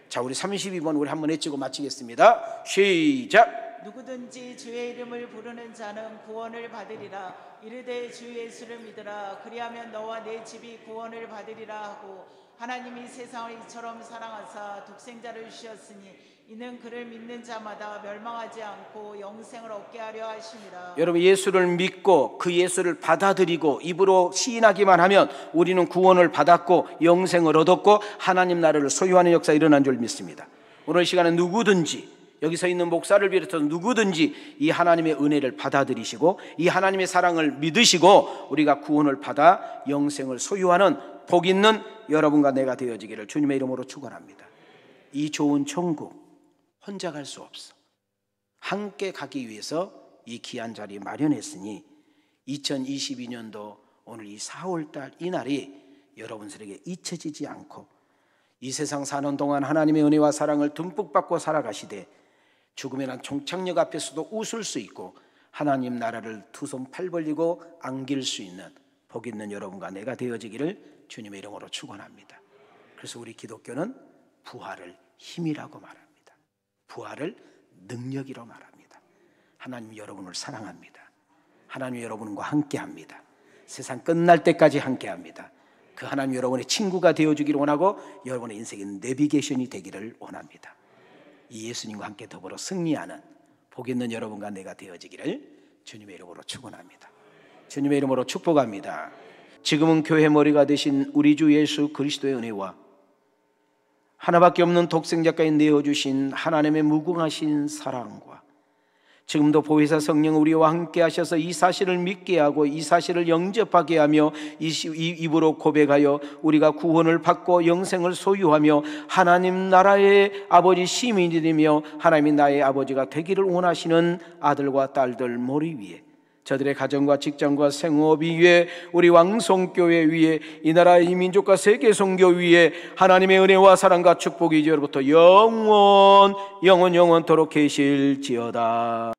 자, 우리 32번 우리 한번 외치고 마치겠습니다. 시작. 누구든지 주의 이름을 부르는 자는 구원을 받으리라. 이르되 주 예수를 믿으라. 그리하면 너와 내 집이 구원을 받으리라 하고, 하나님이 세상을 이처럼 사랑하사 독생자를 주셨으니 이는 그를 믿는 자마다 멸망하지 않고 영생을 얻게 하려 하심이라. 여러분, 예수를 믿고 그 예수를 받아들이고 입으로 시인하기만 하면 우리는 구원을 받았고 영생을 얻었고 하나님 나라를 소유하는 역사가 일어난 줄 믿습니다. 오늘 시간에 누구든지, 여기 서 있는 목사를 비롯해서 누구든지 이 하나님의 은혜를 받아들이시고 이 하나님의 사랑을 믿으시고 우리가 구원을 받아 영생을 소유하는 복 있는 여러분과 내가 되어지기를 주님의 이름으로 축원합니다. 이 좋은 천국 혼자 갈 수 없어. 함께 가기 위해서 이 귀한 자리 마련했으니 2022년도 오늘 이 4월달 이 날이 여러분들에게 잊혀지지 않고 이 세상 사는 동안 하나님의 은혜와 사랑을 듬뿍 받고 살아가시되 죽음의 난 종착역 앞에서도 웃을 수 있고 하나님 나라를 두 손 팔 벌리고 안길 수 있는 복 있는 여러분과 내가 되어지기를 주님의 이름으로 축원합니다. 그래서 우리 기독교는 부활을 힘이라고 말합니다. 부활을 능력이라고 말합니다. 하나님 여러분을 사랑합니다. 하나님 여러분과 함께합니다. 세상 끝날 때까지 함께합니다. 그 하나님 여러분의 친구가 되어주기를 원하고 여러분의 인생의 내비게이션이 되기를 원합니다. 이 예수님과 함께 더불어 승리하는 복 있는 여러분과 내가 되어지기를 주님의 이름으로 축원합니다. 주님의 이름으로 축복합니다. 지금은 교회 머리가 되신 우리 주 예수 그리스도의 은혜와 하나밖에 없는 독생자까지 내어주신 하나님의 무궁하신 사랑과 지금도 보혜사 성령 우리와 함께 하셔서 이 사실을 믿게 하고 이 사실을 영접하게 하며 입으로 고백하여 우리가 구원을 받고 영생을 소유하며 하나님 나라의 아버지 시민이 되며 하나님이 나의 아버지가 되기를 원하시는 아들과 딸들 머리 위에, 저들의 가정과 직장과 생업 위에, 우리 왕성교회 위에, 이 나라 이 민족과 세계 선교 위에 하나님의 은혜와 사랑과 축복이 이제로부터 영원토록 계실지어다.